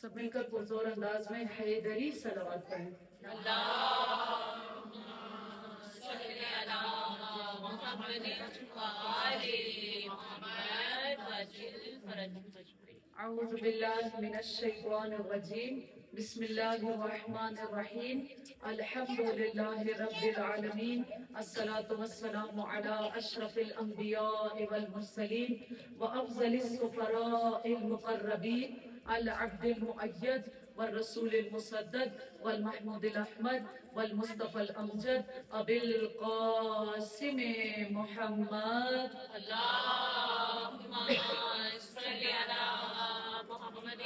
سب مل کر پرزور انداز میں حیدری صلوات پڑھیں۔ اللہم صلی علی محمد وآل محمد وعجل فرجهم۔ اعوذ باللہ من الشیطان الرجیم، بسم اللہ الرحمن الرحیم، الحمد للہ رب العالمین، الصلاة والسلام علی اشرف الانبیاء والمرسلین وافضل السفراء المقربین، العبد المؤید والرسول المسدد والمحمود الاحمد والمصطفى الامجد ابی القاسم محمد۔ اللہم صلی علی محمد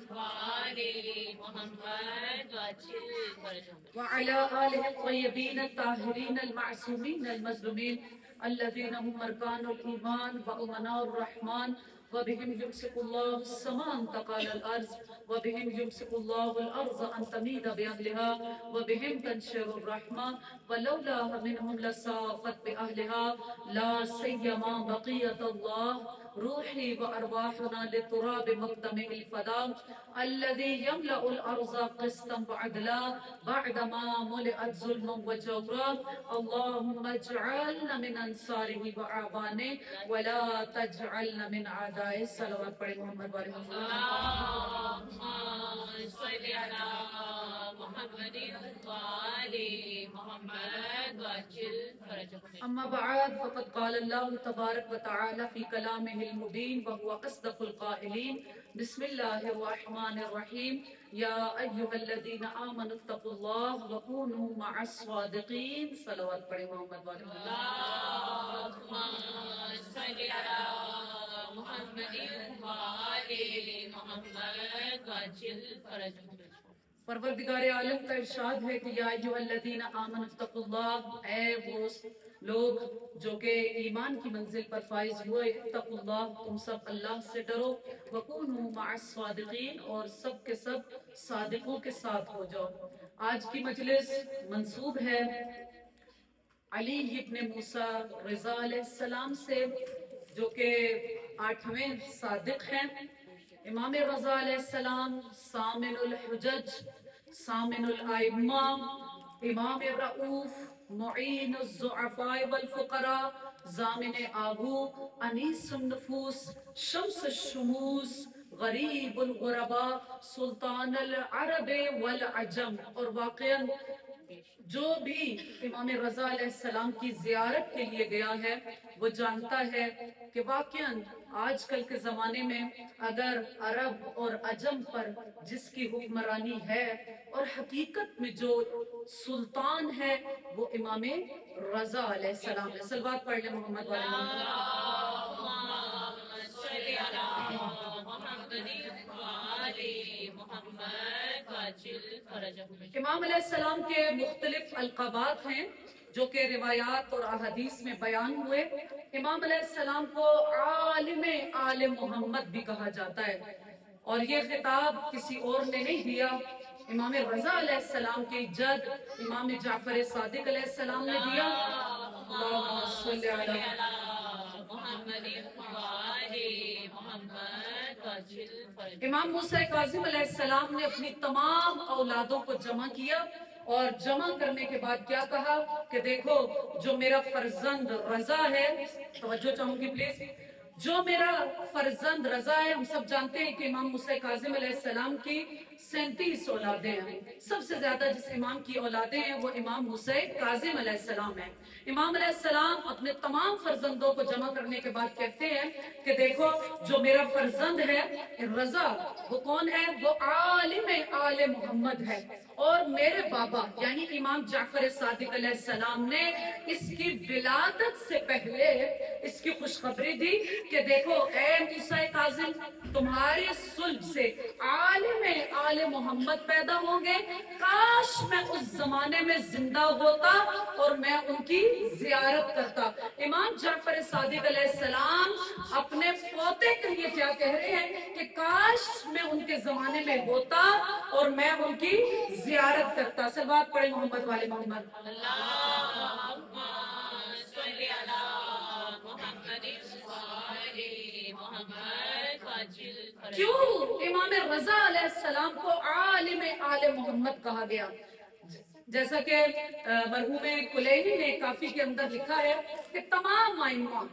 وآل محمد وعجل فرجهم۔ وعلى آله الطيبين الطاهرين المعصومين المظلومين الذين هم أركان الإيمان وأمناء الرحمن، وبهم يمسك الله السماء أن تقال الأرض، وبهم يمسك الله الأرض أن تميد بأهلها، وبهم تنشر الرحمة، ولولا منهم لساقت بأهلها، لا سيما بقية الله روحي وأرواحنا لتراب مقدم الفداء الذي يملأ الأرض قسطا وعدلا بعدما ملئت ظلما وجورا، اللهم اجعلنا من أنصاره وأعوانه ولا تجعلنا من أعدائه۔ صلوات پڑھیں محمد وآل محمد۔ اللہم صلی علی محمد وآل محمد وعجل فرجهم۔ اما بعد فقد قال الله تبارك وتعالى في كلامه المبين وهو اصدق القائلين، بسم الله الرحمن الرحيم، يا ايها الذين امنوا اتقوا الله وكونوا مع الصادقين۔ صلوات پڑھیں محمد وآل محمد۔ اللہم صلی علی محمد وآل محمد وعجل فرجهم۔ پروردگار عالم کا ارشاد ہے کہ یا ایھا الذین آمنوا اتقوا اللہ، اے وہ لوگ جو کہ ایمان کی منزل پر فائز ہوئے، اتقوا اللہ، تم سب اللہ سے ڈرو، وکونوا مع الصادقین، اور سب کے سب صادقوں کے ساتھ ہو جاؤ۔ آج کی مجلس منسوب ہے علی ابن موسیٰ رضا علیہ السلام سے، جو کہ 8ویں صادق ہیں۔ امام رضا علیہ السلام سامن الحجج، سامن الائمہ، امام رؤوف، معین الضعفاء والفقراء، ضامن آہو، انیس النفوس، شمس الشموس، غریب الغرباء، سلطان العرب والعجم۔ اور واقعاً جو بھی امام رضا علیہ السلام کی زیارت کے لیے گیا ہے وہ جانتا ہے کہ واقعاً آج کل کے زمانے میں اگر عرب اور عجم پر جس کی حکمرانی ہے اور حقیقت میں جو سلطان ہے وہ امام رضا علیہ السلام ہے۔ صلوات پڑھ لیں محمد والے محمد۔ اللہم صلی علی محمد وآل محمد وعجل فرجهم۔ امام علیہ السلام کے مختلف القابات ہیں جو کہ روایات اور احادیث میں بیان ہوئے۔ امام علیہ السلام کو عالم آل محمد بھی کہا جاتا ہے، اور یہ خطاب کسی اور نے نہیں دیا، امام رضا علیہ السلام کے جد امام جعفر صادق علیہ السلام نے دیا۔ اللہم صلی علی محمد وآل محمد وعجل فرجهم۔ امام موسیٰ کاظم علیہ السلام نے اپنی تمام اولادوں کو جمع کیا، اور جمع کرنے کے بعد کیا کہا کہ دیکھو جو میرا فرزند رضا ہے، توجہ چاہوں گی پلیز، جو میرا فرزند رضا ہے، ہم سب جانتے ہیں کہ امام موسیٰ کاظم علیہ السلام کی 37 اولادیں ہیں، سب سے زیادہ جس امام کی اولادیں ہیں وہ امام موسیٰ کاظم علیہ السلام ہیں۔ امام علیہ السلام اپنے تمام فرزندوں کو جمع کرنے کے بعد کہتے ہیں کہ دیکھو جو میرا فرزند ہے رضا، وہ کون ہے؟ وہ عالم آل محمد ہے، اور میرے بابا یعنی امام جعفر صادق علیہ السلام نے اس کی ولادت سے پہلے اس کی خوشخبری دی کہ دیکھو اے موسیٰ کاظم، تمہارے صلب سے عالم آل محمد پیدا ہوں گے، کاش میں اس زمانے میں زندہ ہوتا اور میں ان کی زیارت کرتا۔ امام جعفر صادق علیہ السلام اپنے پوتے کے لیے کیا کہہ رہے ہیں کہ کاش میں ان کے زمانے میں ہوتا اور میں ان کی زیارت کرتا۔ صلوات پڑھیں محمد والے محمد۔ اللہم صلی علی محمد وآل محمد وعجل فرجهم۔ کیوں امام رضا علیہ السلام کو عالم آل محمد کہا گیا؟ جیسا کہ مرحوم کلینی نے کافی کے اندر لکھا ہے کہ تمام ائمہ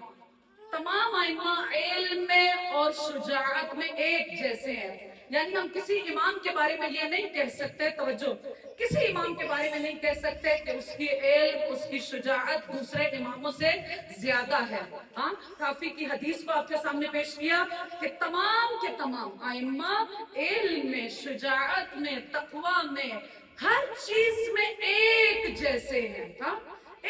علم میں اور شجاعت میں ایک جیسے ہیں. یعنی ہم کسی امام کے بارے میں یہ نہیں کہہ سکتے، توجہ، کسی امام کے بارے میں نہیں کہہ سکتے کہ اس کی علم، اس کی شجاعت دوسرے اماموں سے زیادہ ہے. ہاں، کافی کی حدیث کو آپ کے سامنے پیش کیا کہ تمام کے تمام ائمہ علم میں، شجاعت میں، تقویٰ میں، ہر چیز میں ایک جیسے ہیں. ہاں،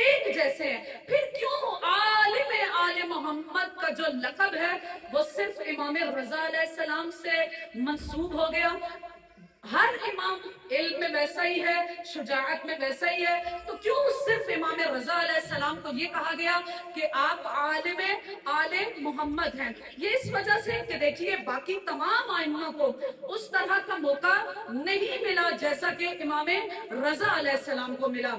ایک جیسے ہیں. پھر کیوں عالم آل محمد کا جو لقب ہے وہ صرف امام رضا علیہ السلام سے منسوب ہو گیا؟ ہر امام علم میں ویسا ہی ہے، شجاعت میں ویسا ہی ہے، تو کیوں صرف امام رضا علیہ السلام کو یہ کہا گیا کہ آپ عالم آل محمد ہیں؟ یہ اس وجہ سے کہ دیکھیے باقی تمام ائمہ کو اس طرح کا موقع نہیں ملا جیسا کہ امام رضا علیہ السلام کو ملا.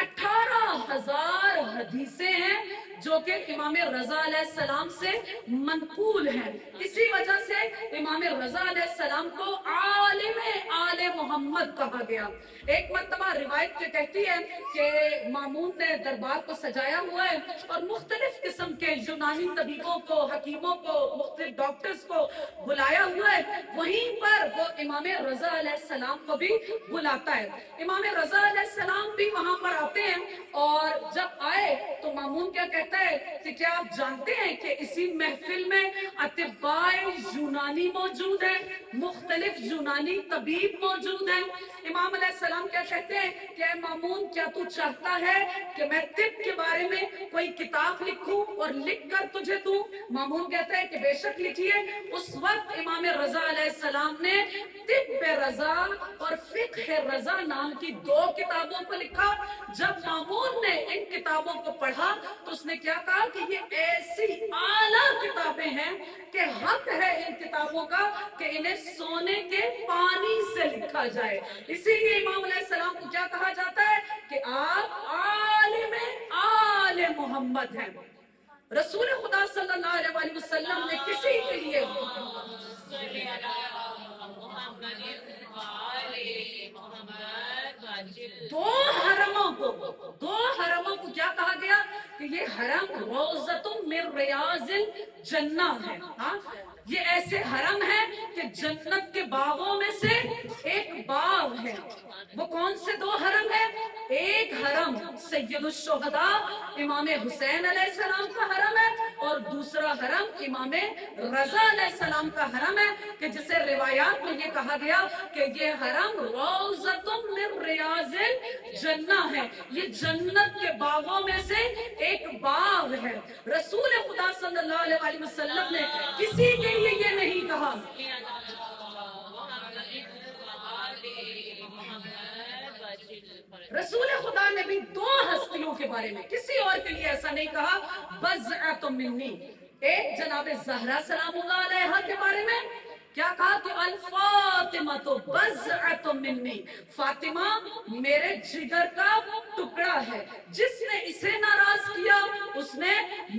18,000 حدیثیں ہیں جو کہ امام رضا علیہ السلام سے منقول ہیں. اسی وجہ سے امام رضا علیہ السلام کو عالم آل محمد کہا گیا. ایک مرتبہ روایت کے کہتی ہے کہ مامون نے دربار کو سجایا ہوا ہے اور مختلف قسم کے یونانی طبیبوں کو، حکیموں کو، مختلف ڈاکٹرز کو بلایا ہوا ہے. وہیں پر وہ امام رضا علیہ السلام کو بھی بلاتا ہے. امام رضا علیہ السلام بھی وہاں پر آتے ہیں اور جب آئے تو مامون کیا کہتا ہے کہ کیا آپ جانتے ہیں کہ اسی محفل میں اطباء یونانی موجود ہیں، مختلف یونانی طبیب موجود ہیں. امام علیہ السلام کیا کہتے ہیں کہ اے مامون، کیا تو چاہتا ہے کہ میں طب کے بارے میں کوئی کتاب لکھوں اور لکھ کر تجھے دوں؟ مامون کہتا ہے کہ بے شک لکھیے. اس وقت امام رضا علیہ السلام نے طب رضا اور فقہ رضا نام کی 2 کتابوں کو لکھا. جب مامون نے ان کتابوں کو پڑھا تو اس نے کیا کہا کہ یہ ایسی اعلیٰ کتابیں ہیں کہ حق ہے ان کتابوں کا کہ انہیں سونے کے پانی سے لکھا جائے. اسی لیے امام علیہ السلام کو کیا کہا جاتا ہے کہ آپ عالم آل محمد ہیں. رسول خدا صلی اللہ علیہ وسلم نے کسی کے لیے دو حرموں کو کیا کہا گیا کہ یہ حرم روضۃ من ریاض الجنہ ہے. ہاں، یہ ایسے حرم ہیں کہ جنت کے باغوں میں سے ایک باغ ہے. وہ کون سے 2 حرم ہیں؟ ایک حرم سید الشہداء امام حسین علیہ السلام کا حرم ہے اور دوسرا حرم امام رضا علیہ السلام کا حرم ہے کہ جسے روایات میں یہ کہا گیا کہ یہ حرم روضۃ من ریاض الجنہ ہے. یہ جنت کے باغوں میں سے ایک باغ ہے. رسول خدا صلی اللہ علیہ وسلم نے کسی کے لیے یہ نہیں کہا. رسول خدا نے بھی 2 ہستیوں کے بارے میں کسی اور کے لیے ایسا نہیں کہا بضعۃ منی. ایک جناب زہرا سلام اللہ علیہا کے بارے میں کیا کہا کہ الفاطمہ تو بضعۃ منی، فاطمہ میرے جگر کا ٹکڑا ہے. جس نے اسے ناراض کیا اس نے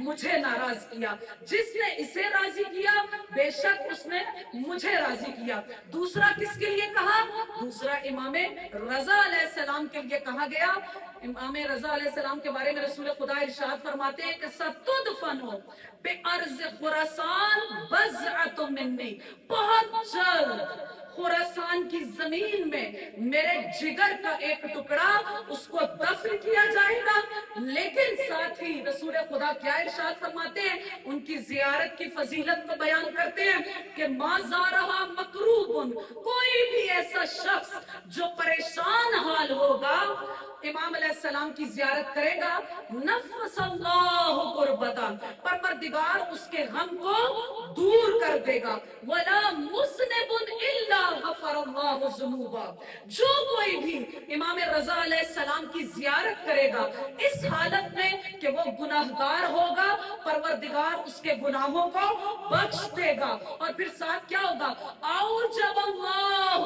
مجھے ناراض کیا، جس نے اسے راضی کیا بے شک اس نے مجھے راضی کیا. دوسرا کس کے لیے کہا؟ دوسرا امام رضا علیہ السلام کے لیے کہا گیا. امام رضا علیہ السلام کے بارے میں رسول خدا ارشاد فرماتے ہیں کہ ستدفن بِأَرْضِ خُرَاسَان بَضْعَةٌ مِّنِّي، بہت جلد خراسان کی زمین میں میرے جگر کا ایک ٹکڑا اس کو دفن کیا جائے گا. لیکن ساتھ ہی رسول خدا کیا ارشاد فرماتے ہیں؟ ان کی زیارت کی فضیلت کو بیان کرتے ہیں کہ ما زارہا مکروب، کوئی بھی ایسا شخص جو پریشان حال ہوگا امام علیہ السلام کی زیارت کرے گا، نفس اللہ قربتا، پروردگار اس کے غم کو دور کر دے گا. ولا مذنب الا غفر اللہ ذنوبا، جو کوئی بھی امام رضا علیہ السلام کی زیارت کرے گا اس حالت میں کہ وہ گناہگار ہوگا، پروردگار اس کے گناہوں کو بخش دے گا. اور پھر ساتھ کیا ہوگا؟ اوجب اللہ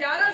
11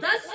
10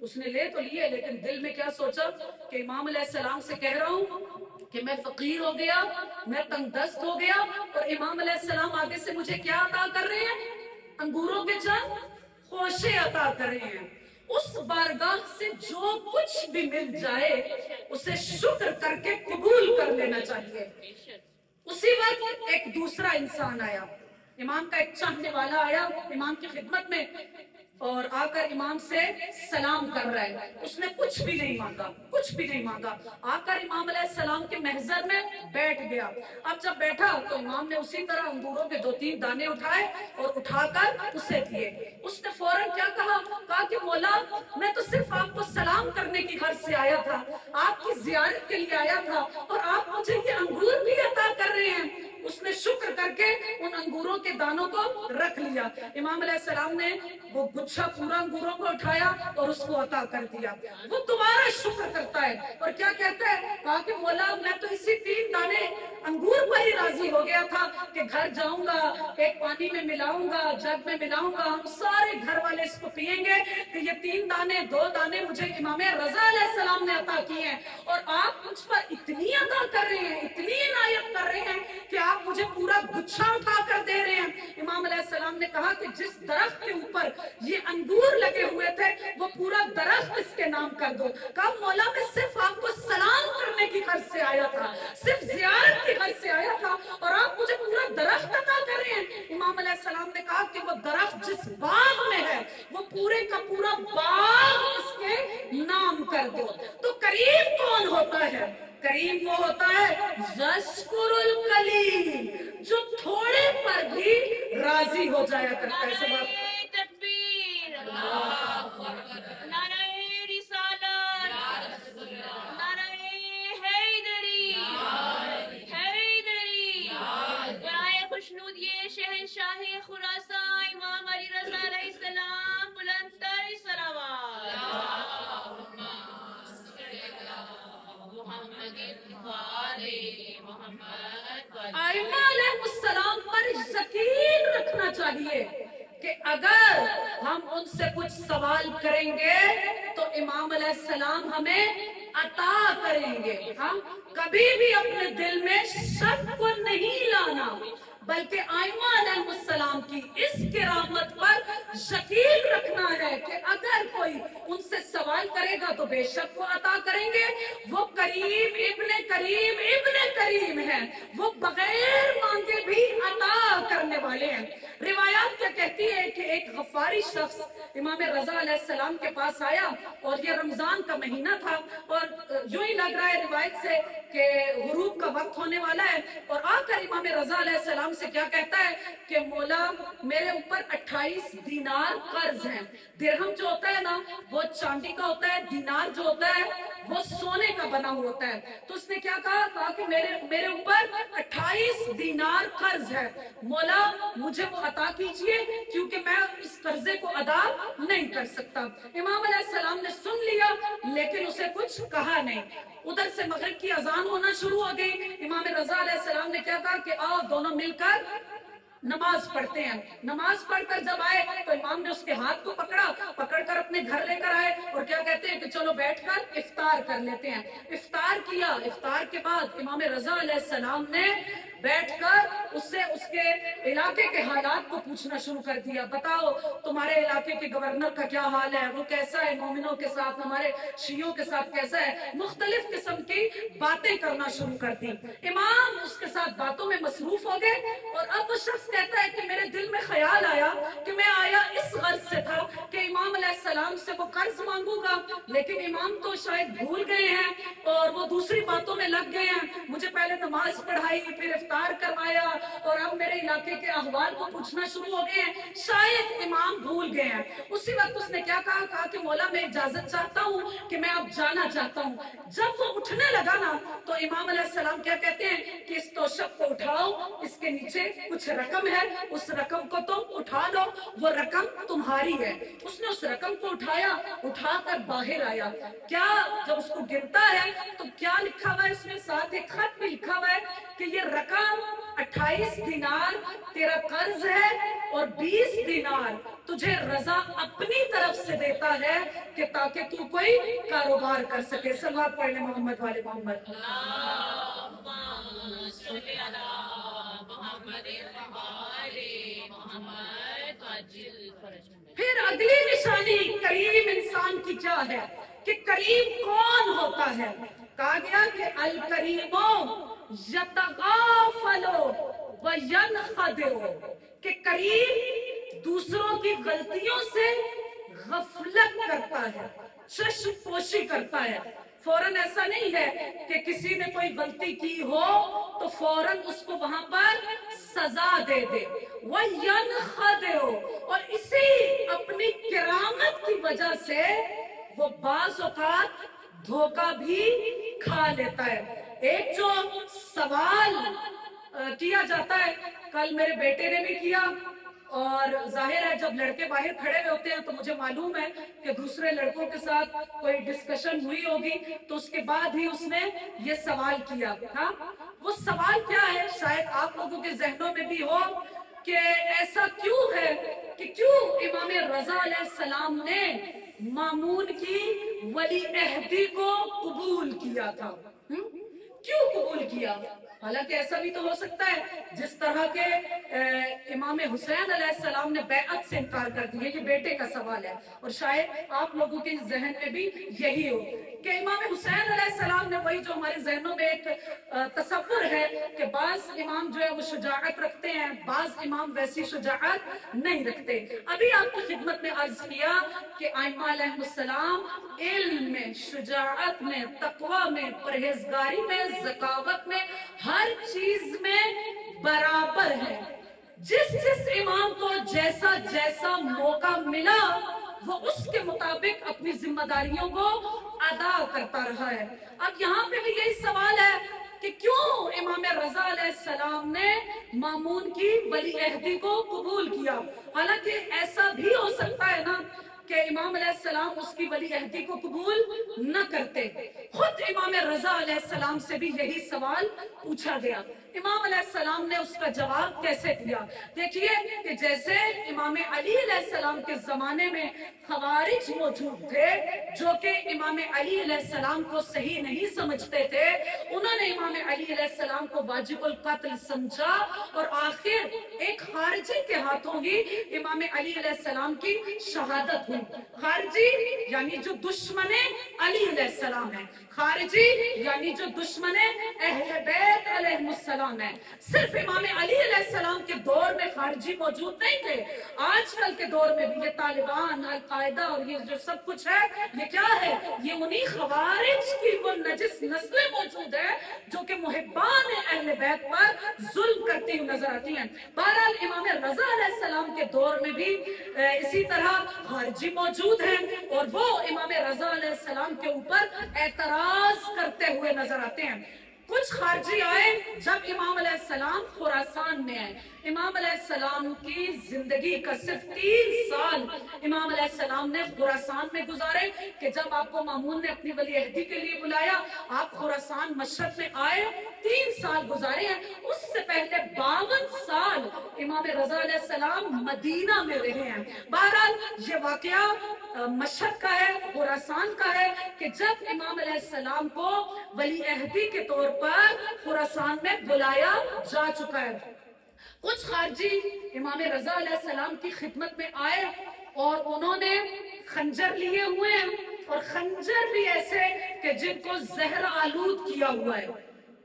اس نے لے تو لیے لیکن دل میں کیا سوچا کہ امام علیہ السلام سے کہہ رہا ہوں کہ میں فقیر ہو گیا، میں تنگ دست ہو گیا، اور امام علیہ السلام آگے سے مجھے کیا عطا کر رہے ہیں؟ انگوروں کے چند خوشے عطا کر رہے ہیں۔ اس بارگاہ سے جو کچھ بھی مل جائے اسے شکر کر کے قبول کر لینا چاہیے۔ اسی وقت ایک دوسرا انسان آیا، امام کا ایک چاہنے والا آیا امام کی خدمت میں، اور آ کر امام سے سلام کر رہا ہے۔ اس نے کچھ بھی نہیں مانگا، کچھ بھی نہیں مانگا، آ کر امام علیہ السلام کے محضر میں بیٹھ گیا۔ اب جب بیٹھا تو امام نے اسی طرح انگوروں کے 2-3 دانے اٹھائے اور اٹھا کر اسے دیے۔ اس نے فوراً کیا کہا کہ مولا میں تو صرف آپ کو سلام کرنے کی غرض سے آیا تھا، آپ کی زیارت کے لیے آیا تھا، اور آپ مجھے یہ انگور بھی عطا کر رہے ہیں۔ اس نے شکر کر کے ان انگوروں کے دانوں کو رکھ لیا۔ امام علیہ السلام نے وہ گچھا پورا انگوروں کو اٹھایا اور اس کو عطا کر دیا۔ وہ دوبارہ شکر کرتا ہے اور کیا کہتا ہے؟ کہا کہ مولا میں تو اسی 3 دانے انگور پر ہی راضی ہو گیا تھا کہ گھر جاؤں گا، ایک پانی میں ملاؤں گا، جگ میں ملاؤں گا، ہم سارے گھر والے اس کو پیئیں گے کہ یہ 3 دانے 2 دانے مجھے امام رضا علیہ السلام نے عطا کیے ہیں، اور آپ مجھ پر اتنی عطا کر رہے ہیں، اتنی عنایت کر رہے ہیں کہ آپ مجھے پورا گچھا اٹھا کر دے رہے ہیں۔ امام علیہ السلام نے کہا کہ جس درخت کے اوپر یہ انگور لگے ہوئے تھے وہ پورا درخت اس کے نام کر دو۔ کہا مولا میں صرف آپ کو سلام کرنے کی غرض سے آیا تھا، صرف زیارت کی غرض سے آیا تھا، اور آپ مجھے پورا درخت عطا کر رہے ہیں۔ امام علیہ السلام نے کہا کہ وہ درخت جس باغ میں ہے وہ پورے کا پورا باغ اس کے نام کر دو۔ تو کریم کون ہوتا ہے؟ کریم وہ ہوتا ہے یشکر القلیل، جو تھوڑے پر بھی راضی ہو جایا کرتا ہے۔ سب آپ تکبیر، نعرہ رسالت، نعرہ حیدری، حیدری، برائے خوشنود یہ شہنشاہ خراسان امام علی رضا علیہ السلام، بلندتر صلوات۔ ائمہ علیہ السلام پر یقین رکھنا چاہیے کہ اگر ہم ان سے کچھ سوال کریں گے تو امام علیہ السلام ہمیں عطا کریں گے۔ ہم کبھی بھی اپنے دل میں شک کو نہیں لانا، بلکہ ائمہ علیہ السلام کی اس کرامت پر یقین رکھنا ہے کہ اگر کوئی ان سے سوال کرے گا تو بے شک وہ عطا کریں گے۔ وہ کریم ابن کریم ابن کریم ہیں، وہ بغیر مانگے بھی عطا کرنے والے ہیں۔ روایات کیا کہتی ہے کہ ایک غفاری شخص امام رضا علیہ السلام کے پاس آیا، اور یہ رمضان کا مہینہ تھا، اور یوں ہی لگ رہا ہے روایت سے کہ غروب کا وقت ہونے والا ہے، اور آ کر امام رضا علیہ السلام سے کیا کہتا ہے کہ مولا میرے اوپر 28 دینار قرض ہیں۔ درہم جو ہوتا ہے نا وہ چاندی کا ہوتا ہے، دینار جو ہوتا ہے وہ سونے کا بنا ہوا ہوتا ہے۔ تو اس نے کیا کہا کہ میرے اوپر 28 دینار قرض ہے، مولا مجھے وہ عطا کیجئے کیونکہ میں اس قرضے کو ادا نہیں کر سکتا۔ امام علیہ السلام نے سن لیا لیکن اسے کچھ کہا نہیں۔ ادھر سے مغرب کی اذان ہونا شروع ہو گئی۔ امام رضا علیہ السلام نے کیا کہا کہ آؤ دونوں مل کر نماز پڑھتے ہیں۔ نماز پڑھ کر جب آئے تو امام نے اس کے ہاتھ کو پکڑ کر اپنے گھر لے کر آئے، اور کیا کہتے ہیں کہ چلو بیٹھ کر افطار کر لیتے ہیں۔ افطار کیا، افطار کے بعد امام رضا علیہ السلام نے بیٹھ کر اس سے اس کے علاقے کے حالات کو پوچھنا شروع کر دیا۔ بتاؤ تمہارے علاقے کے گورنر کا کیا حال ہے، وہ کیسا ہے، مومنوں کے ساتھ ہمارے شیعوں کے ساتھ کیسا ہے، مختلف قسم کی باتیں کرنا شروع کر دی۔ امام اس کے ساتھ باتوں میں مصروف ہو گئے، اور اب وہ شخص کہتا ہے کہ میرے دل میں خیال آیا کہ میں آیا اس غرض سے تھا کہ امام علیہ السلام سے وہ قرض مانگوں گا، لیکن امام تو شاید بھول گئے ہیں اور وہ دوسری باتوں میں لگ گئے ہیں۔ مجھے پہلے نماز پڑھائی، پھر افطار کروایا، اور اب میرے علاقے کے احوال کو پوچھنا شروع ہو گئے ہیں، شاید امام بھول گئے ہیں۔ اسی وقت اس نے کیا کہا کہ مولا میں اجازت چاہتا ہوں کہ میں اب جانا چاہتا ہوں۔ جب وہ اٹھنے لگا نا تو امام علیہ السلام کیا کہتے ہیں کہ اس توشک کو اٹھاؤ، اس کے نیچے کچھ رقم ہے، اس رقم کو تم اٹھا لو، وہ رقم تمہاری ہے۔ اس نے اس رقم کو اٹھا کر باہر آیا۔ کیا جب اس کو گنتا ہے تو کیا لکھا ہوا ہے اس میں؟ ساتھ ایک خط بھی لکھا ہوا ہے کہ یہ رقم 28 دینار تیرا قرض ہے اور 20 دینار تجھے رضا اپنی طرف سے دیتا ہے کہ تاکہ تو کوئی کاروبار کر سکے. صلوات پڑھ لیں محمد والے محمد. پھر اگلی نشانی کریم انسان کی کیا ہے کہ کریم کون ہوتا ہے؟ کہا گیا کہ الکریم یتغافل وینخدع، کہ کریم دوسروں کی غلطیوں سے غفلت کرتا ہے، چشم پوشی کرتا ہے. فوراً ایسا نہیں ہے کہ کسی نے کوئی غلطی کی ہو تو فوراً اس کو وہاں پر سزا دے دے. وَيَنْخَدِعُ، اور اسی اپنی کرامت کی وجہ سے وہ بعض اوقات دھوکہ بھی کھا لیتا ہے. ایک جو سوال کیا جاتا ہے، کل میرے بیٹے نے بھی کیا، اور ظاہر ہے جب لڑکے باہر کھڑے ہوئے ہوتے ہیں تو مجھے معلوم ہے کہ دوسرے لڑکوں کے ساتھ کوئی ڈسکشن ہوئی ہوگی، تو اس کے بعد ہی اس نے یہ سوال کیا. ہاں، وہ سوال کیا ہے شاید آپ لوگوں کے ذہنوں میں بھی ہو کہ ایسا کیوں ہے کہ کیوں امام رضا علیہ السلام نے مامون کی ولی عہدی کو قبول کیا تھا. کیوں قبول کیا؟ حالانکہ ایسا بھی تو ہو سکتا ہے جس طرح کے امام حسین علیہ السلام نے بیعت سے انکار کر دیا. یہ بیٹے کا سوال ہے، اور شاید آپ لوگوں کے ذہن میں بھی یہی ہو کہ امام حسین علیہ السلام نے، وہی جو ہمارے ذہنوں میں ایک تصور ہے کہ بعض امام جو ہے وہ شجاعت رکھتے ہیں، بعض امام ویسی شجاعت نہیں رکھتے. ابھی آپ کی خدمت میں عرض کیا کہ ائمہ علیہ السلام علم میں، شجاعت میں، تقوی میں، پرہیزگاری میں، ذکاوت میں، ہر چیز میں برابر ہے. جس امام کو جیسا جیسا موقع ملا وہ اس کے مطابق اپنی ذمہ داریوں کو ادا کرتا رہا ہے. اب یہاں پہ بھی یہی سوال ہے کہ کیوں امام رضا علیہ السلام نے مامون کی ولی عہدی کو قبول کیا؟ حالانکہ ایسا بھی ہو سکتا ہے نا کہ امام علیہ السلام اس کی ولی عہدی کو قبول نہ کرتے. خود امام رضا علیہ السلام سے بھی یہی سوال پوچھا گیا. امام علیہ السلام نے اس کا جواب کیسے دیا؟ دیکھیے کہ جیسے امام علی علیہ السلام کے زمانے میں خوارج موجود تھے جو کہ امام علی علیہ السلام کو صحیح نہیں سمجھتے تھے، انہوں نے امام علی علیہ السلام کو واجب القتل سمجھا، اور آخر ایک خارجی کے ہاتھوں ہی امام علی علیہ السلام کی شہادت ہوئی. خارجی یعنی جو دشمن علی علیہ السلام ہے، خارجی یعنی جو دشمن اہل بیت علیہ السلام ہے. صرف امام علی علیہ السلام کے دور میں خارجی موجود نہیں تھے، آج کل کے دور میں بھی یہ طالبان، القاعدہ اور یہ جو سب کچھ ہے، یہ کیا ہے؟ یہ انہی خوارج کی وہ نجس نسلیں موجود ہیں جو کہ محبان اہل بیت پر ظلم کرتی ہوئی نظر آتی ہیں. بہرحال امام رضا علیہ السلام کے دور میں بھی اسی طرح خارجی موجود ہیں، اور وہ امام رضا علیہ السلام کے اوپر اعتراض کرتے ہوئے نظر آتے ہیں. کچھ خارجی آئے جب امام علیہ السلام خراسان میں آئے. امام علیہ السلام کی زندگی کا صرف 3 سال امام علیہ السلام نے خراسان میں گزارے کہ جب آپ کو مامون نے اپنی ولی عہدی کے لیے بلایا آپ خراسان مشرق میں آئے، 3 سال گزارے ہیں. اس سے پہلے 52 سال امام رضا علیہ السلام مدینہ میں رہے ہیں. بہرحال یہ واقعہ مشہد کا ہے، خراسان کا ہے کہ جب امام علیہ السلام کو ولی عہدی کے طور پر خراسان میں بلایا جا چکا ہے. کچھ خارجی امام رضا علیہ السلام کی خدمت میں آئے اور انہوں نے خنجر لیے ہوئے ہیں، اور خنجر بھی ایسے کہ جن کو زہر آلود کیا ہوا ہے.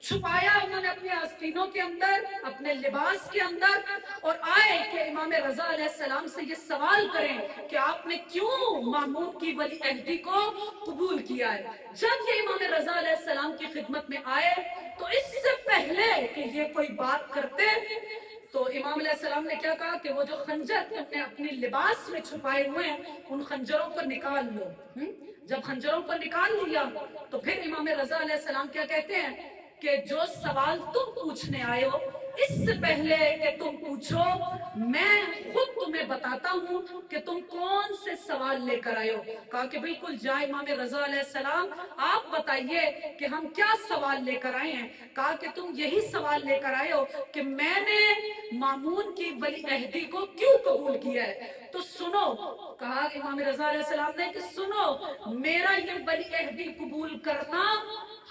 چھپایا انہوں نے اپنے آستینوں کے اندر، اپنے لباس کے اندر، اور آئے کہ امام رضا علیہ السلام سے یہ سوال کریں کہ آپ نے کیوں مامون کی ولی عہدی کو قبول کیا ہے. جب یہ امام رضا علیہ السلام کی خدمت میں آئے تو اس سے پہلے کہ یہ کوئی بات کرتے تو امام علیہ السلام نے کیا کہا کہ وہ جو خنجر تم نے اپنی لباس میں چھپائے ہوئے ہیں ان خنجروں کو نکال لو. جب خنجروں کو نکال لیا تو پھر امام رضا علیہ السلام کیا کہتے ہیں کہ جو سوال تم پوچھنے آئے ہو اس سے پہلے کہ تم پوچھو میں خود تمہیں بتاتا ہوں کہ تم کون سے سوال لے کر آئے ہو. کہا کہ بالکل جا امام رضا علیہ السلام آپ بتائیے کہ ہم کیا سوال لے کر آئے ہیں. کہا کہ تم یہی سوال لے کر آئے ہو کہ میں نے مامون کی ولی عہدی کو کیوں قبول کیا ہے. تو سنو, کہا امام رضا علیہ السلام نے کہ سنو, میرا یہ ولی عہدی قبول کرنا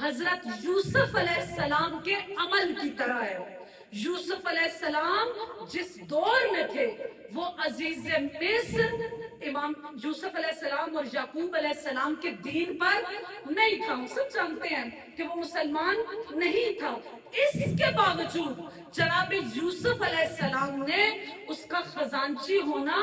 حضرت یوسف علیہ السلام کے عمل کی طرح ہے. یوسف علیہ السلام جس دور میں تھے وہ عزیز مصر امام یوسف علیہ السلام اور یعقوب علیہ السلام کے دین پر نہیں تھا. ہم سب جانتے ہیں کہ وہ مسلمان نہیں تھا. اس کے باوجود جناب یوسف علیہ السلام نے اس کا خزانچی ہونا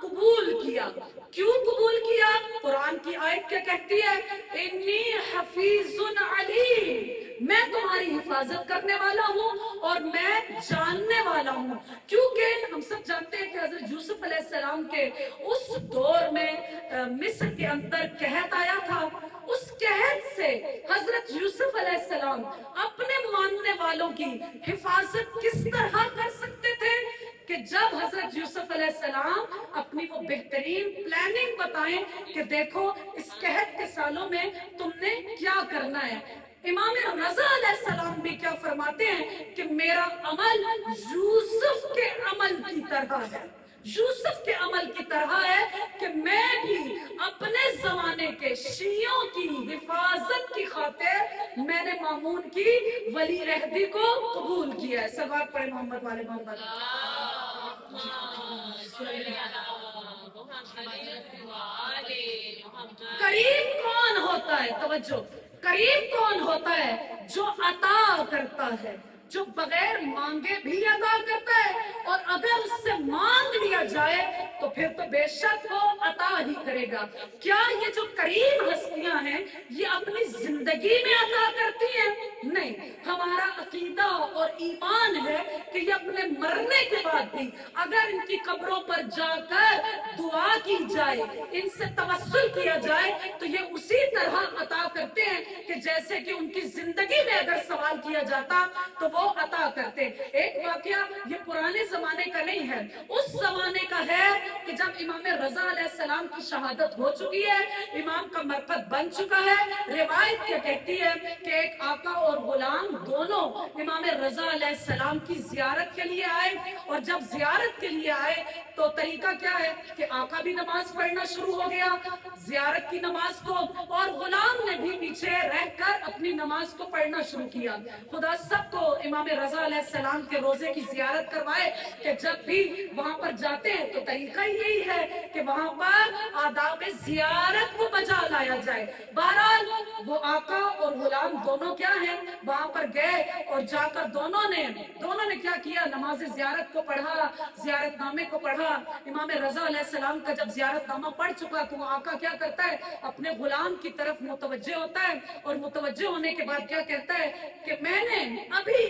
قبول کیا. کیوں قبول کیا؟ قرآن کی آیت کیا کہتی ہے؟ انی حفیظ علیم, میں تمہاری حفاظت کرنے والا ہوں اور میں جاننے والا ہوں. کیونکہ ہم سب جانتے ہیں کہ حضرت یوسف علیہ السلام کے اس دور میں مصر کے اندر قحط آیا تھا. اس قحط سے حضرت یوسف علیہ السلام اپنے ماننے والوں کی حفاظت کس طرح کر سکتے تھے کہ جب حضرت یوسف علیہ السلام اپنی وہ بہترین پلاننگ بتائیں کہ دیکھو اس قحط کے سالوں میں تم نے کیا کرنا ہے. امام رضا علیہ السلام بھی کیا فرماتے ہیں کہ میرا عمل یوسف کے عمل کی طرح ہے. یوسف کے عمل کی طرح ہے کہ میں بھی اپنے زمانے کے شیعوں کی حفاظت کی خاطر میں نے مامون کی ولی عہدی کو قبول کیا ہے. صلوات پڑھے محمد والے محمد. کریم کون ہوتا ہے؟ توجہ, کریم کون ہوتا ہے؟ جو عطا کرتا ہے, جو بغیر مانگے بھی عطا کرتا ہے, اور اگر اس سے مانگ لیا جائے تو پھر تو بے شک وہ عطا ہی کرے گا. کیا یہ جو کریم ہستیاں ہیں یہ اپنی زندگی میں عطا کرتی ہیں؟ نہیں. ہمارا عقیدہ اور ایمان ہے کہ یہ اپنے مرنے کے بعد بھی اگر ان کی قبروں پر جا کر دعا کی جائے, ان سے توسل کیا جائے تو یہ اسی طرح عطا کرتے ہیں کہ جیسے کہ ان کی زندگی میں اگر سوال کیا جاتا تو وہ عطا کرتے. ایک واقعہ یہ پرانے زمانے کا نہیں ہے, اس زمانے کا ہے کہ جب امام رضا علیہ السلام کی شہادت ہو چکی ہے, امام کا مرقد بن چکا ہے. روایت کیا کہتی ہے کہ ایک آقا اور غلام دونوں امام رضا علیہ السلام کی زیارت کے لیے آئے, اور جب زیارت کے لیے آئے تو طریقہ کیا ہے کہ آقا بھی نماز پڑھنا شروع ہو گیا زیارت کی نماز کو, اور غلام نے بھی پیچھے رہ کر اپنی نماز کو پڑھنا شروع کیا. خدا سب کو امام رضا علیہ السلام کے روزے کی زیارت کروائے کہ جب بھی وہاں پر جاتے ہیں تو طریقہ یہی ہے کہ وہاں پر آداب زیارت کو بجا لایا جائے. بہرحال وہ آقا اور غلام دونوں کیا ہیں وہاں پر گئے, اور جا کر دونوں نے کیا کیا, نماز زیارت کو پڑھا, زیارت نامے کو پڑھا. امام رضا علیہ السلام کا جب زیارت نامہ پڑھ چکا تو وہ آقا کیا کرتا ہے, اپنے غلام کی طرف متوجہ ہوتا ہے, اور متوجہ ہونے کے بعد کیا کہتا ہے کہ میں نے ابھی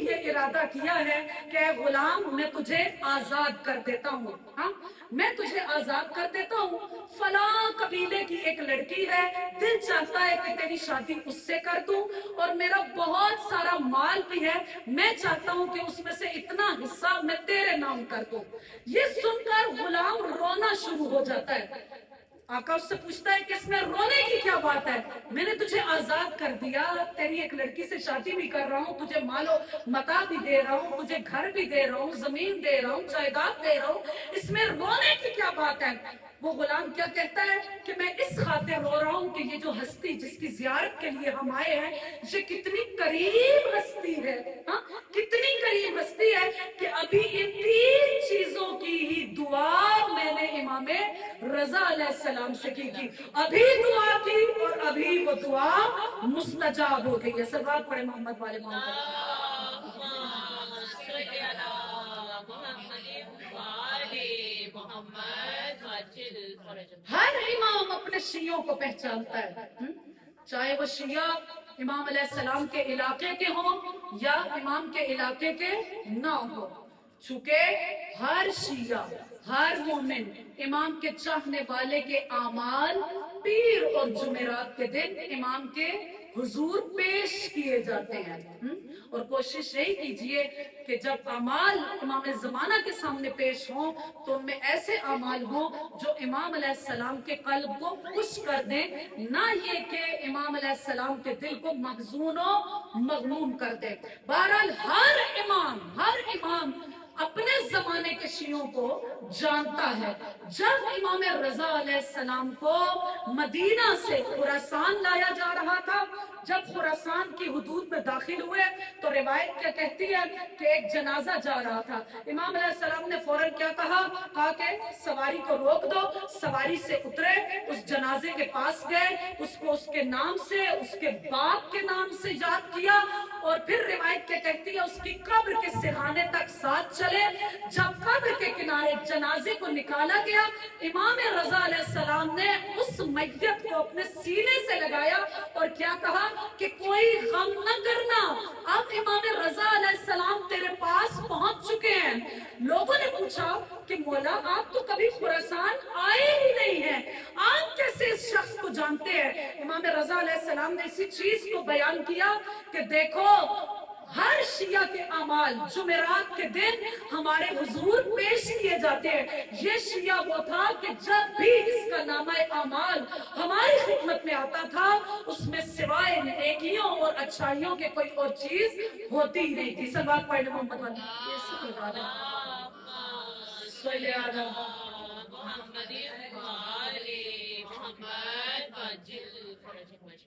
یہ ارادہ کیا ہے کہ اے غلام میں تجھے آزاد کر دیتا ہوں. ہاں, میں تجھے آزاد کر دیتا ہوں. فلاں قبیلے کی ایک لڑکی ہے, دل چاہتا ہے کہ تیری شادی اس سے کر دوں, اور میرا بہت سارا مال بھی ہے, میں چاہتا ہوں کہ اس میں سے اتنا حصہ میں تیرے نام کر دوں. یہ سن کر غلام رونا شروع ہو جاتا ہے. آقا اس سے پوچھتا ہے کہ اس میں رونے کی کیا بات ہے, میں نے تجھے آزاد کر دیا, تیری ایک لڑکی سے شادی بھی کر رہا ہوں, تجھے مال و متاع بھی دے رہا ہوں, تجھے گھر بھی دے رہا ہوں, زمین دے رہا ہوں, جائیداد دے رہا ہوں, اس میں رونے کی کیا بات ہے؟ وہ غلام کیا کہتا ہے کہ میں اس خاطر رو رہا ہوں کہ یہ جو ہستی جس کی زیارت کے لیے ہم آئے ہیں یہ کتنی قریب ہستی ہے, ہاں کتنی قریب ہستی ہے کہ ابھی ان 3 چیزوں کی ہی دعا میں نے امام رضا علیہ السلام سے کی تھی. ابھی دعا کی اور ابھی وہ دعا مستجاب ہو گئی ہے. صلوات پڑھے محمد والے محمد. ہر امام اپنے شیعوں کو پہچانتا ہے, چاہے وہ شیعہ امام علیہ السلام کے علاقے کے ہوں یا امام کے علاقے کے نہ ہوں. چونکہ ہر شیعہ, ہر مومن امام کے چاہنے والے کے اعمال پیر اور جمعرات کے دن امام کے حضور پیش کیے جاتے ہیں۔ اور کوشش یہی کیجئے کہ جب اعمال امام زمانہ کے سامنے پیش ہوں تو ان میں ایسے اعمال ہوں جو امام علیہ السلام کے قلب کو خوش کر دیں، نہ یہ کہ امام علیہ السلام کے دل کو محزون و مغموم کر دے۔ بہرحال ہر امام اپنے زمانے کے شیعوں کو جانتا ہے۔ جب امام رضا علیہ السلام کو مدینہ سے خراسان لایا جا رہا تھا، جب خراسان کی حدود میں داخل ہوئے تو روایت کیا کہتی ہے کہ ایک جنازہ جا رہا تھا۔ امام علیہ السلام نے فوراً کیا کہا کہ سواری کو روک دو، سواری سے اترے، اس جنازے کے پاس گئے، اس کو اس کے نام سے، اس کے باپ کے نام سے یاد کیا، اور پھر روایت کیا کہتی ہے اس کی قبر کے سرہانے تک ساتھ چلے۔ جب قبر کے کنارے جنازے کو نکالا گیا، امام رضا علیہ السلام نے اس میت کو اپنے سینے سے لگایا اور کیا کہا کہ کوئی غم نہ کرنا، اب امام رضا علیہ السلام تیرے پاس پہنچ چکے ہیں۔ لوگوں نے پوچھا کہ مولا آپ تو کبھی خراسان آئے ہی نہیں ہیں، آپ کیسے اس شخص کو جانتے ہیں؟ امام رضا علیہ السلام نے اسی چیز کو بیان کیا کہ دیکھو ہر شیعہ کے اعمال جمعرات کے دن ہمارے حضور پیش کیے جاتے ہیں۔ یہ شیعہ وہ تھا کہ جب بھی اس کا نامہ اعمال ہماری خدمت میں آتا تھا، اس میں سوائے نیکیوں اور اچھائیوں کے کوئی اور چیز ہوتی ہی نہیں تھی۔ صلوات پڑھیں محمد والی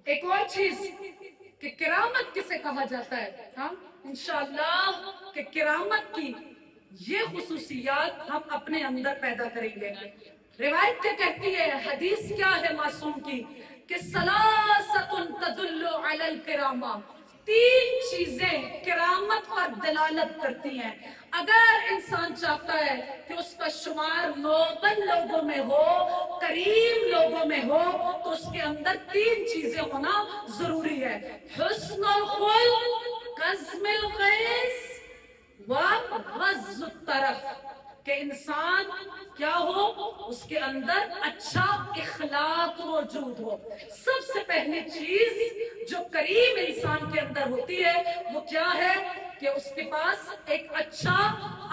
ایک اور چیز کہ کرامت کسے کہا جاتا ہے، ہم انشاءاللہ کہ کرامت کی یہ خصوصیات ہم اپنے اندر پیدا کریں گے۔ روایت کیا کہتی ہے، حدیث کیا ہے معصوم کی کہ ثلاثۃ تدل علی الکرامہ، تین چیزیں کرامت پر دلالت کرتی ہیں۔ اگر انسان چاہتا ہے کہ اس کا شمار نوبل لوگوں میں ہو، کریم لوگوں میں ہو، تو اس کے اندر تین چیزیں ہونا ضروری ہے: حسن الخلق، کظم الغیظ وغض الطرف، کہ انسان کیا ہو، اس کے اندر اچھا اخلاق موجود ہو۔ سب سے پہلی چیز جو کریم انسان کے اندر ہوتی ہے وہ کیا ہے کہ اس کے پاس ایک اچھا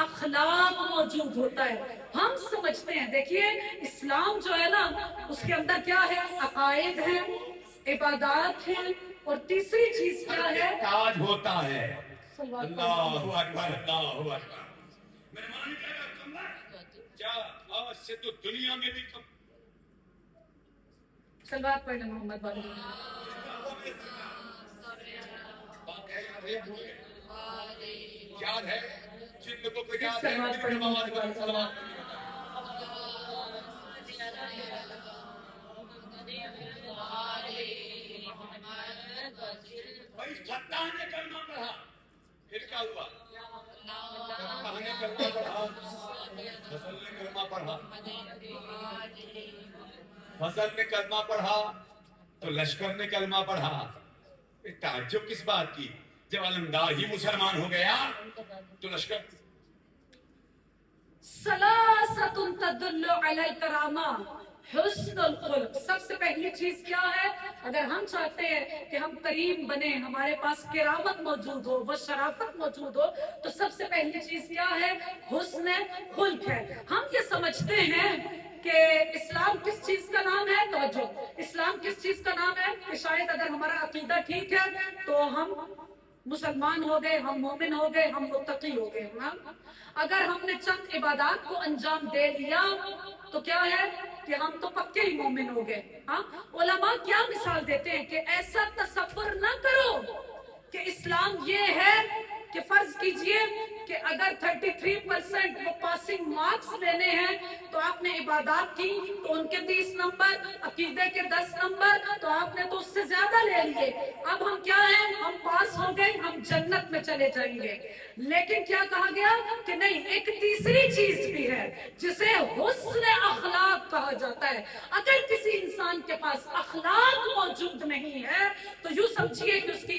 اخلاق موجود ہوتا ہے۔ ہم سمجھتے ہیں، دیکھیے اسلام جو ہے نا، اس کے اندر کیا ہے، عقائد ہیں، عبادات ہیں، اور تیسری چیز کیا ہے، تاج ہوتا ہے۔ اللہ اکبر، اللہ اکبر۔ میرے معنی کیا آج سے تو دنیا میں بھی کم۔ صلوات پڑھیں محمد والی۔ یاد ہے جن لوگوں کو یاد ہے، صلوات پڑھیں محمد والی۔ صلوات۔ بھائی فتح نے کلمہ پڑھا، پھر کیا ہوا؟ فتح نے کلمہ پڑھا، فضل نے کلمہ پڑھا، فضل نے کلمہ پڑھا تو لشکر نے کلمہ پڑھا۔ تعجب کس بات کی؟ جب علمدار ہی مسلمان ہو گیا تو لشکر۔ ثلاثۃ تدل علی الکرامہ، حسن الخلق۔ سب سے پہلی چیز کیا ہے، اگر ہم چاہتے ہیں کہ ہم کریم بنے، ہمارے پاس کرامت موجود ہو، وہ شرافت موجود ہو، تو سب سے پہلی چیز کیا ہے، حسن خلق ہے۔ ہم یہ سمجھتے ہیں کہ اسلام کس چیز کا نام ہے، توجہ، اسلام کس چیز کا نام ہے کہ شاید اگر ہمارا عقیدہ ٹھیک ہے تو ہم مسلمان ہو گئے، ہم مومن ہو گئے، ہم متقی ہو گئے۔ اگر ہم نے چند عبادات کو انجام دے لیا تو کیا ہے کہ ہم تو پکے ہی مومن ہو گئے۔ علماء کیا مثال دیتے ہیں کہ ایسا تصور نہ کرو کہ اسلام یہ ہے کہ فرض کیجئے کہ اگر 33% وہ پاسنگ مارکس لینے ہیں تو آپ نے عبادات کی تو ان کے 30 نمبر، عقیدے کے 10 نمبر، تو آپ نے تو اس سے زیادہ لے لیے، اب ہم کیا ہیں، ہم پاس ہو گئے، ہم جنت میں چلے جائیں گے۔ لیکن کیا کہا گیا کہ نہیں، ایک تیسری چیز بھی ہے جسے حسن اخلاق کہا جاتا ہے۔ اگر کسی انسان کے پاس اخلاق موجود نہیں ہے تو یوں سمجھیے کہ اس کی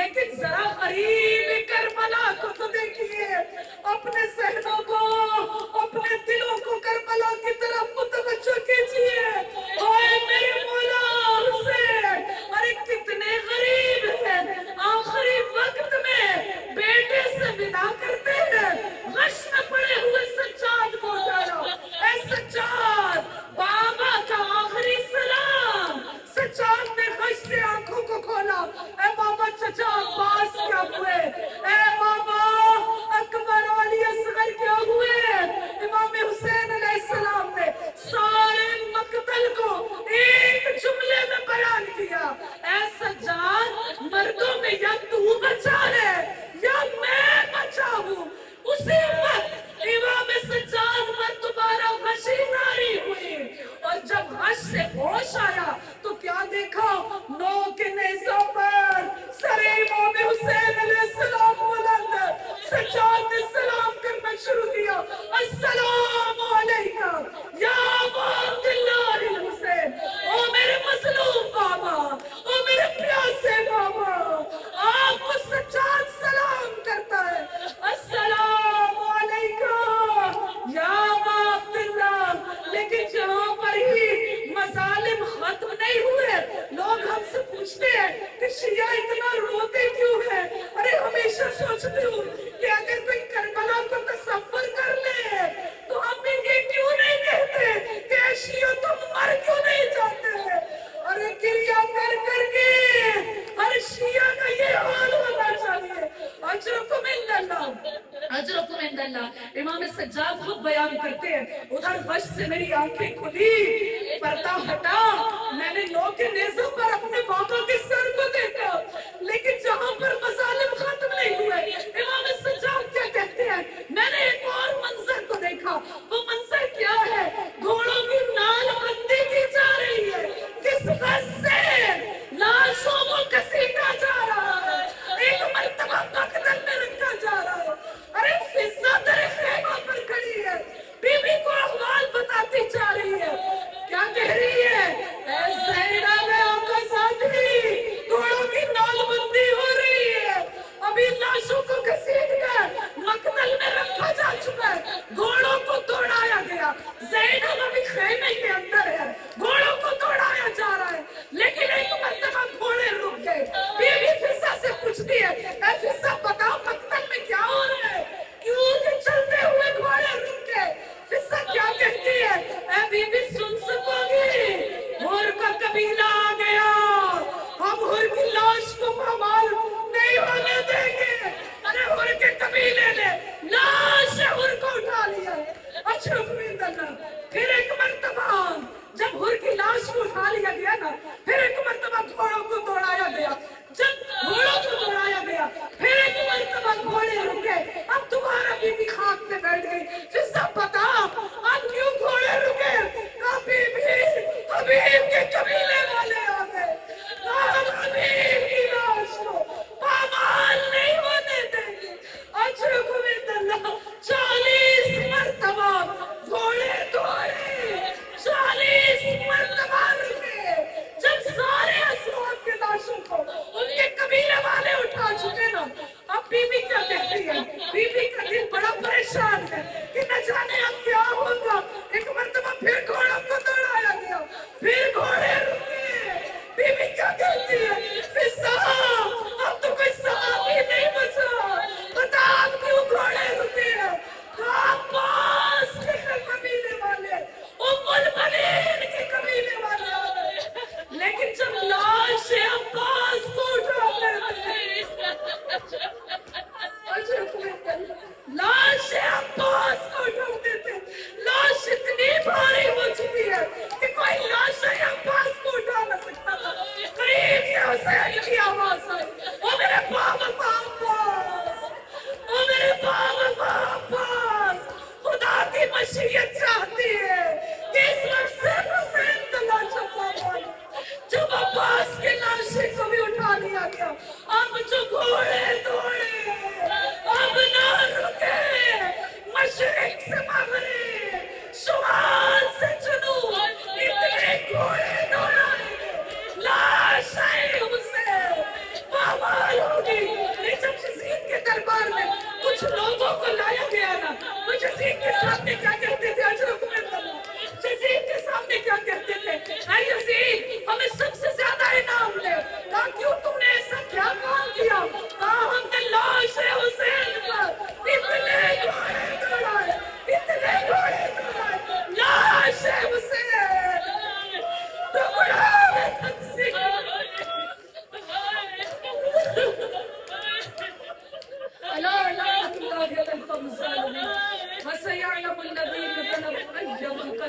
لیکن ذرا قریب کربلا کو تو دیکھیے، اپنے ذہنوں کو، اپنے دلوں کو کربلا کی طرف متوجہ کیجیے. ہائے میرے مولا حسین، ارے کتنے غریب ہیں، آخری وقت میں بیٹے سے ودا کرتے ہیں، غش میں پڑے ہوئے سجاد کو اٹھایا. اے سجاد، بابا کا آخری سلام. سجاد نے غش سے آنکھوں کو کھولا. اے بابا چچا عباس کیا ہوئے؟ اے بابا اکبر علی اصغر کیا ہوئے؟ امام حسین علیہ السلام نے سارے مقتل کو ایک جملے میں بیان کیا. اے سجاد، مردوں میں یا تو بچا ہے یا میں بچا ہوں. اسی وقت امام سجاد پر دوبارہ غشی طاری ہوئی، اور جب غش سے ہوش آیا تو کیا دیکھا؟ نو کے نیزہ پر سر امام حسین علیہ السلام بلند. سجاد نے سلام کرنا شروع کیا. السلام علیکم یا ابا عبداللہ الحسین. او میرے مظلوم بابا، او میرے پیاسے بابا. آپ کو سجاد سلام کرتا ہے. السلام علیکم یا ابا عبداللہ. لیکن جہاں پر ہی مظالم ختم نہیں ہوئے، لوگ ہم سے پوچھتے ہیں کہ شیعہ اتنا روتے کیوں ہیں. ارے ہمیشہ سوچتے ہوں کہ اگر کوئی کربلا کو تصور کر لے تو ہم بھی یہ کیوں نہیں کہتے کہ اے شیعہ تم مر کیوں نہیں جاتے ہیں. ارے گریہ کر کر کے ہر شیعہ کا یہ حال ہونا چاہیے. اجرکم عند اللہ، اجرکم عند اللہ. امام سجاد خود بیان کرتے ہیں، ادھر غش سے میری آنکھیں کھلی، پردہ ہٹا، میں نے نو کے نیزوں پر اپنے بابا کے سر کو دیکھا. لیکن جہاں پر مظالم ختم نہیں ہوئے، امام سجاد کیا کہتے ہیں؟ میں نے ایک اور منظر کو دیکھا. وہ منظر کیا ہے؟ گھوڑوں کی نال بندی کی جا رہی ہے. کس غرض سے؟ لاشوں کو گھسیٹا جا رہا ہے، ایک مرتبہ مقتل میں رکھا جا رہا ہے. ارے فضہ در خیمہ پر کھڑی ہے، بی بی کو احوال بتاتی جا رہی ہے. کیا کہہ رہی ہے؟ اے زینب آقا ساتھی، گھوڑوں کی نال بندی ہو رہی ہے، ابھی لاشوں کو گھسیٹ کر مقتل میں رکھا جا چکا ہے، گھوڑوں کو دوڑایا گیا. زینب ابھی خیمے کے اندر ہے، گھوڑوں کو دوڑایا جا رہا ہے. لیکن ایک مرتبہ گھوڑے رک گئے. بی بی فضہ سے پوچھتی ہے، اے فضہ بتاؤ مقتل میں کیا ہو رہا ہے؟ کیوں کہ چلتے ہوئے گھوڑے رک گئے؟ فضہ کیا کہتی ہے؟ اے بی بی سن سکو گی، ہور کا قبیلہ آ گیا، ہم ہور کی لاش کو پامال نہیں ہونے دیں گے. ارے ہور کے قبیلے نے لاش ہور کو اٹھا لیا. اجرکم عند اللہ. پھر ایک مرتبہ جب ہور کی لاش کو اٹھا لیا گیا نا، پھر ایک مرتبہ گھوڑوں کو دوڑایا گیا. جب گھوڑوں کو دوڑایا گیا، پھر